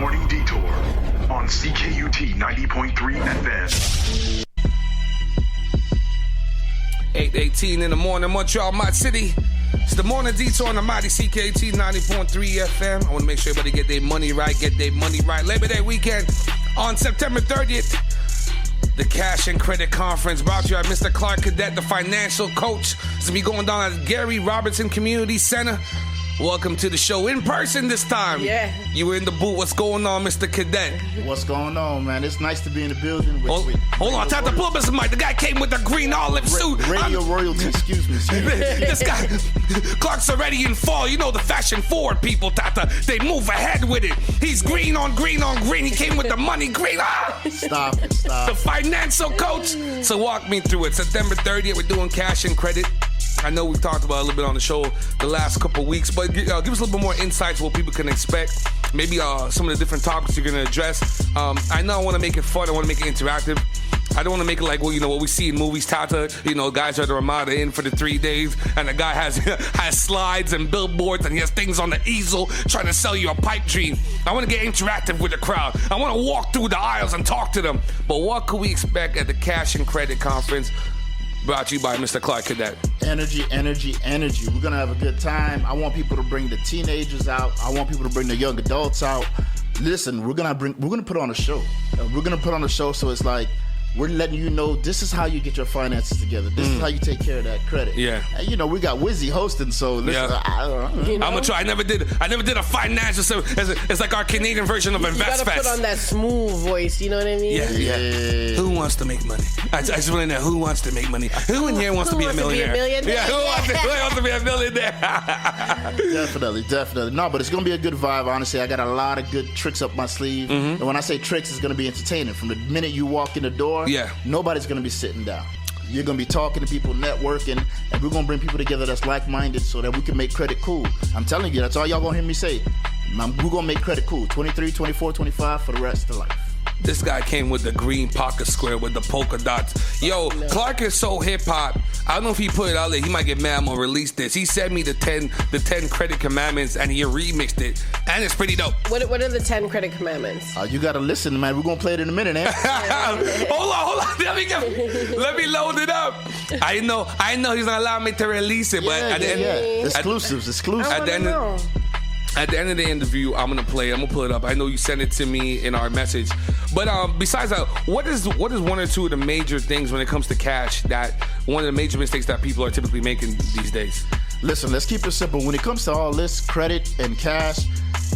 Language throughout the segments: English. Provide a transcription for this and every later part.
Morning Detour on Ckut 90.3 FM. 8:18 in the morning, Montreal, my city. It's the Morning Detour on the mighty Ckut 90.3 FM. I want to make sure everybody get their money right, Labor Day weekend on September 30th. The Cash and Credit Conference brought to you by Mr. Ckut, the financial coach. It's going to be going down at Gary Robertson Community Center. Welcome to the show in person this time. Yeah. You were in the booth. What's going on, Mr. Cadet? What's going on, man? It's nice to be in the building. Hold on, time to pull up his mic. The guy came with the green olive suit. Radio royalty, excuse me. This guy, Clark's already in fall. You know the fashion forward people, Tata. They move ahead with it. He's green on green on green. He came with the money green. Stop it. The financial coach. So walk me through it. September 30th, we're doing cash and credit. I know we've talked about it a little bit on the show the last couple weeks, but give us a little bit more insights what people can expect. Maybe some of the different topics you're going to address. I know I want to make it fun. I want to make it interactive. I don't want to make it like, well, what we see in movies, Tata. Guys are the Ramada in for the 3 days, and the guy has slides and billboards, and he has things on the easel trying to sell you a pipe dream. I want to get interactive with the crowd. I want to walk through the aisles and talk to them. But what could we expect at the Cash and Credit Conference? Brought to you by Mr. Ckut. Energy. We're going to have a good time. I want people to bring the teenagers out. I want people to bring the young adults out. Listen, we're going to put on a show. We're going to put on a show so it's like, we're letting you know this is how you get your finances together. This is how you take care of that credit. Yeah. And, we got Wizzy hosting, so listen, yeah. I'm gonna try. I never did a financial. So it's like our Canadian version of InvestFest. You gotta put on that smooth voice. You know what I mean? Yeah. Who wants to make money? I just want to know who wants to make money. Who in here wants to be a millionaire? Yeah. Who wants to be a millionaire? Definitely. No, but it's gonna be a good vibe. Honestly, I got a lot of good tricks up my sleeve. And when I say tricks, it's gonna be entertaining. From the minute you walk in the door. Yeah. Nobody's going to be sitting down. You're going to be talking to people, networking, and we're going to bring people together that's like-minded so that we can make credit cool. I'm telling you, that's all y'all going to hear me say. We're going to make credit cool. 23, 24, 25 for the rest of life. This guy came with the green pocket square with the polka dots. Yo, Clark is so hip-hop. I don't know if he put it out there. He might get mad. I'm going to release this. He sent me the 10 credit commandments, and he remixed it. And it's pretty dope. What are the 10 credit commandments? You got to listen, man. We're going to play it in a minute, eh? Hold on. Let me load it up. I know he's not allowing me to release it, but at the end... Exclusives. At the end of the interview, I'm gonna pull it up. I know you sent it to me in our message. But besides that, what is one or two of the major things when it comes to cash that one of the major mistakes that people are typically making these days? Listen, let's keep it simple. When it comes to all this credit and cash,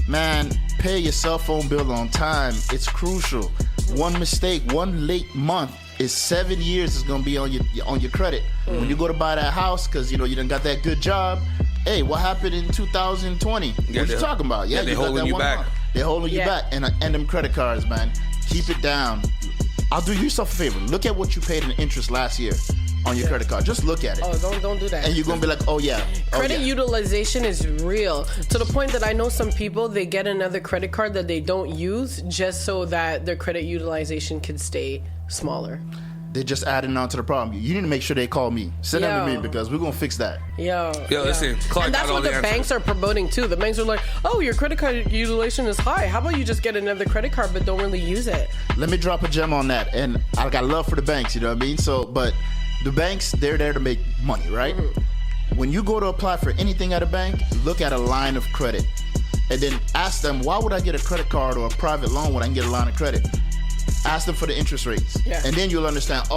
man, pay your cell phone bill on time. It's crucial. One mistake, one late month is 7 years is gonna be on your credit. When you go to buy that house, because you done got that good job. Hey, what happened in 2020? What you talking about? Yeah, they're holding you back. They're holding you back. And them credit cards, man, keep it down. I'll do yourself a favor. Look at what you paid in interest last year on your credit card. Just look at it. Oh, don't do that. And you're going to be like, Credit utilization is real. To the point that I know some people, they get another credit card that they don't use just so that their credit utilization can stay smaller. They're just adding on to the problem. You need to make sure they call me. Send them to me because we're going to fix that. Listen, Clark and that's what the banks are promoting too. The banks are like, oh, your credit card utilization is high. How about you just get another credit card but don't really use it? Let me drop a gem on that. And I got love for the banks, you know what I mean? So, but the banks, they're there to make money, right? When you go to apply for anything at a bank, look at a line of credit. And then ask them, why would I get a credit card or a private loan when I can get a line of credit? Ask them for the interest rates. Yeah. And then you'll understand,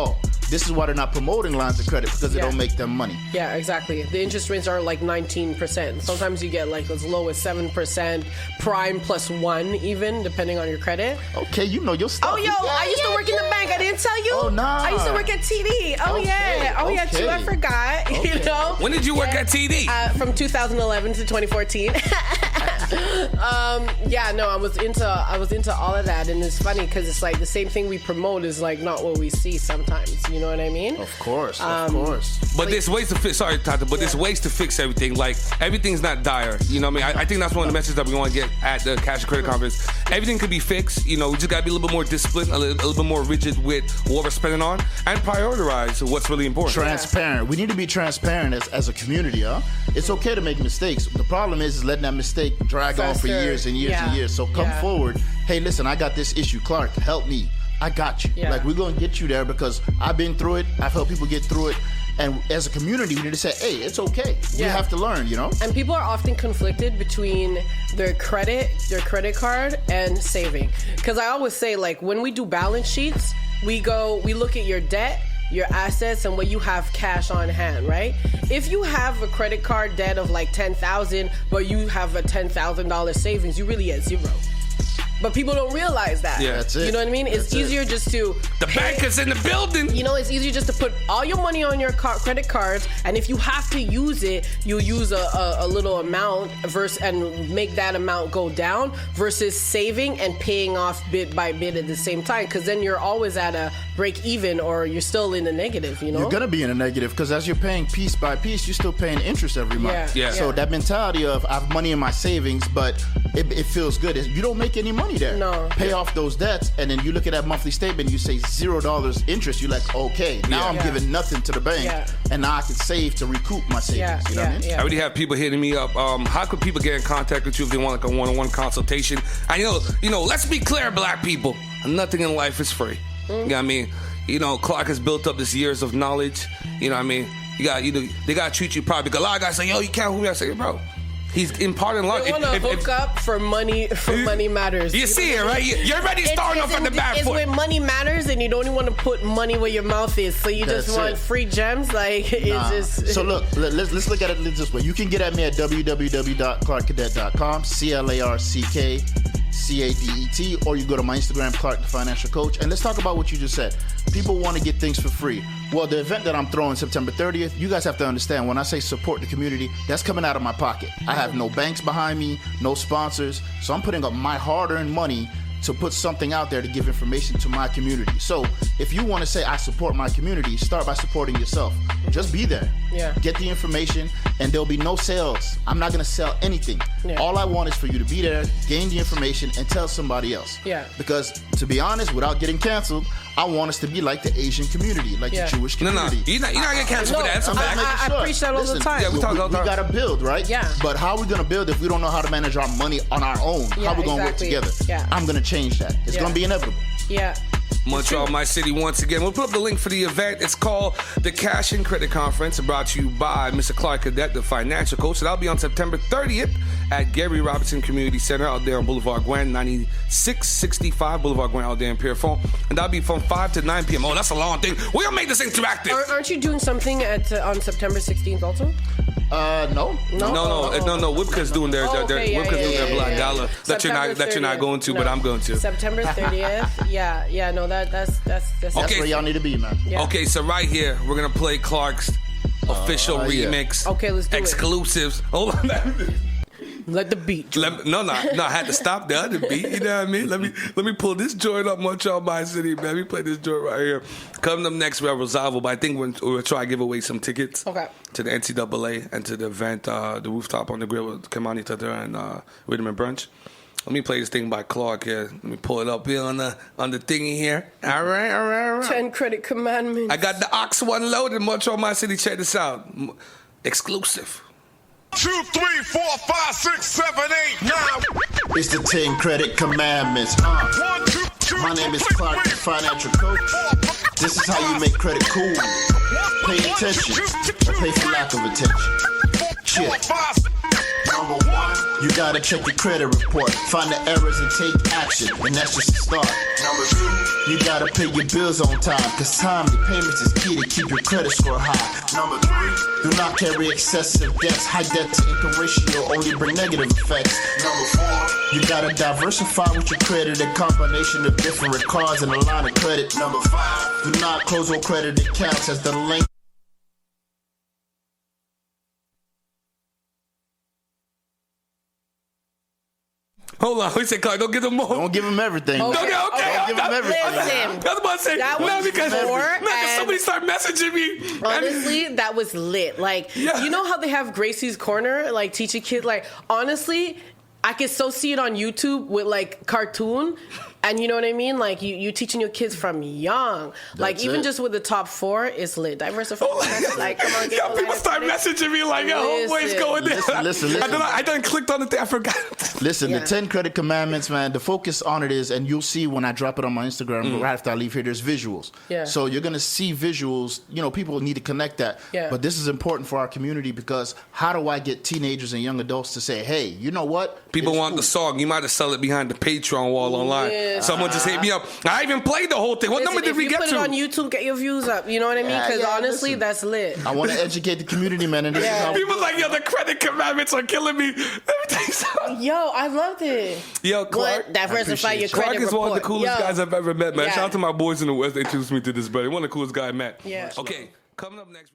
this is why they're not promoting lines of credit, because they don't make them money. Yeah, exactly. The interest rates are like 19%. Sometimes you get like as low as 7%, prime plus 1 even, depending on your credit. Okay, you know your stuff. Oh, I used to work in the bank. I didn't tell you. Oh, nah. I used to work at TD. Too. I forgot. Okay. When did you work at TD? From 2011 to 2014. I was into all of that, and it's funny because it's like the same thing we promote is like not what we see sometimes. You know what I mean? Of course. But there's ways to fix. Sorry, Tata, but there's ways to fix everything. Like everything's not dire. You know what I mean? I think that's one of the messages that we want to get at the Cash and Credit Conference. Everything could be fixed. You know, we just gotta be a little bit more disciplined, a little bit more rigid with what we're spending on, and prioritize what's really important. Transparent. We need to be transparent as a community, huh? It's okay to make mistakes. The problem is letting that mistake drag on for years and years and years. So come forward. Hey, listen, I got this issue. Clark, help me. I got you. Yeah. Like, we're going to get you there because I've been through it. I've helped people get through it. And as a community, we need to say, hey, it's okay. You have to learn, you know? And people are often conflicted between their credit card, and saving. Because I always say, like, when we do balance sheets, we look at your debt, your assets, and what you have cash on hand, right? If you have a credit card debt of like $10,000, but you have a $10,000 savings, you really at zero. But people don't realize that. Yeah, that's it. You know what I mean? It's easier just to... The bank is in the building. You know, it's easier just to put all your money on your credit cards, and if you have to use it, you'll use a little amount and make that amount go down versus saving and paying off bit by bit at the same time, because then you're always at a break even or you're still in the negative, you know? You're going to be in a negative because as you're paying piece by piece, you're still paying interest every month. Yeah. So that mentality of I have money in my savings, but it feels good. You don't make any money there. No. Pay off those debts, and then you look at that monthly statement, you say $0 interest. You're like, okay, now I'm giving nothing to the bank, and now I can save to recoup my savings. You know what I mean? I already have people hitting me up. How could people get in contact with you if they want like a one-on-one consultation? And you know, let's be clear, black people. Nothing in life is free. You know what I mean? You know, Clark has built up this years of knowledge. You know what I mean? They gotta treat you properly. Because a lot of guys say, yo, you can't hook me. I say, bro. He's imparting love. They want to hook up for money matters. You see it, right? You're already starting off on the back foot. It's when money matters and you don't even want to put money where your mouth is. So you just want free gems. Like, it's just... So look, let's look at it this way. You can get at me at www.clarkcadet.com, ClarkCadet, or you go to my Instagram, Clark the Financial Coach, and let's talk about what you just said. People want to get things for free. Well, the event that I'm throwing September 30th, you guys have to understand, when I say support the community, that's coming out of my pocket. I have no banks behind me, no sponsors, so I'm putting up my hard-earned money to put something out there to give information to my community. So if you want to say I support my community, start by supporting yourself. Just be there. Yeah. Get the information, and there'll be no sales. I'm not going to sell anything. Yeah. All I want is for you to be there, gain the information, and tell somebody else. Yeah. Because to be honest, without getting canceled, I want us to be like the Asian community, like the Jewish community. No, you're not getting canceled for that. That's a fact. I preach that all the time. Yeah, we talk all the time. We got to build, right? Yeah. But how are we going to build if we don't know how to manage our money on our own? How are we going to work together? Yeah. I'm going to change that. It's going to be inevitable. Yeah. Montreal, my city, once again. We'll put up the link for the event. It's called the Cash and Credit Conference, brought to you by Mr. Clark Cadet, the financial coach. So that'll be on September 30th at Gary Robertson Community Center out there on Boulevard Gwen, 9665 Boulevard Gwen out there in Pierrefonds. And that'll be from 5 to 9 p.m. Oh, that's a long thing. We're going to make this interactive. Aren't you doing something on September 16th also? No. Whipca's doing their Black Gala that you're not going to, but I'm going to. September 30th. That's okay. Where y'all need to be, man. Yeah. Okay, so right here we're gonna play Clark's official remix. Okay, let's do exclusives. Hold on. Let the beat. I had to stop the other beat. You know what I mean? Let me pull this joint up, Montreal, my city, man. Let me play this joint right here. Coming up next, we have Rosalvo, but I think we'll try to give away some tickets. Okay. To the NCAA and to the event, the Rooftop on the Grill with Kamani Tata and Rhythm and Brunch. Let me play this thing by Clark here. Let me pull it up here on the thingy here. All right. 10 credit commandments. I got the Ox one loaded. Montreal, my city. Check this out. Exclusive. 2, 3, 4, 5, 6, 7, 8, 9. It's the 10 credit commandments. 1, 2, 2, my name is Clark, the financial coach. This is how you make credit cool. Pay attention, or pay for lack of attention. Chill. Number 1, you gotta check your credit report. Find the errors and take action, and that's just a start. Number 2, you gotta pay your bills on time, cause timely payments is key to keep your credit score high. Number 3, do not carry excessive debts. High debt to income ratio only bring negative effects. Number 4, you gotta diversify with your credit, a combination of different cards and a line of credit. Number 5, do not close all credit accounts as the length. Hold on, we said, Clark, don't give them more. Don't give them everything. Okay. Don't give them everything. Listen, I was about to say, because somebody started messaging me. Honestly, that was lit. Like, you know how they have Gracie's Corner, like teach a kid, like, honestly, I can so see it on YouTube with like cartoon, and you know what I mean. Like you teaching your kids from young. Like That's even it. just with the top 4, it's lit. Diversify. Like come on, Yo, people start messaging me like, yo, homeboy's going there. Listen. I done clicked on the thing. I forgot. Listen, Yeah. the 10 credit commandments, man, the focus on it is, and you'll see when I drop it on my Instagram right after I leave here, there's visuals. Yeah. So you're going to see visuals. You know, people need to connect that. Yeah. But this is important for our community because how do I get teenagers and young adults to say, hey, you know what? People It's want cool. the song. You might have sell it behind the Patreon wall online. Yeah. Someone just hit me up. I even played the whole thing. What number did we get If to? you put it on YouTube, get your views up. You know what I mean? Yeah, Because yeah, honestly, listen. that's lit. I want to educate the community, man, and this is how People like, yo, the credit commandments are killing me. Let me tell you something. Yo, I loved it. Yo, Clark. What? Diversify your Clark credit is one of the report. coolest Yo. guys I've ever met, man. Yeah. Shout out to my boys in the West. They introduced me to this brother. One of the coolest guys I met. Yeah. Okay, coming up next.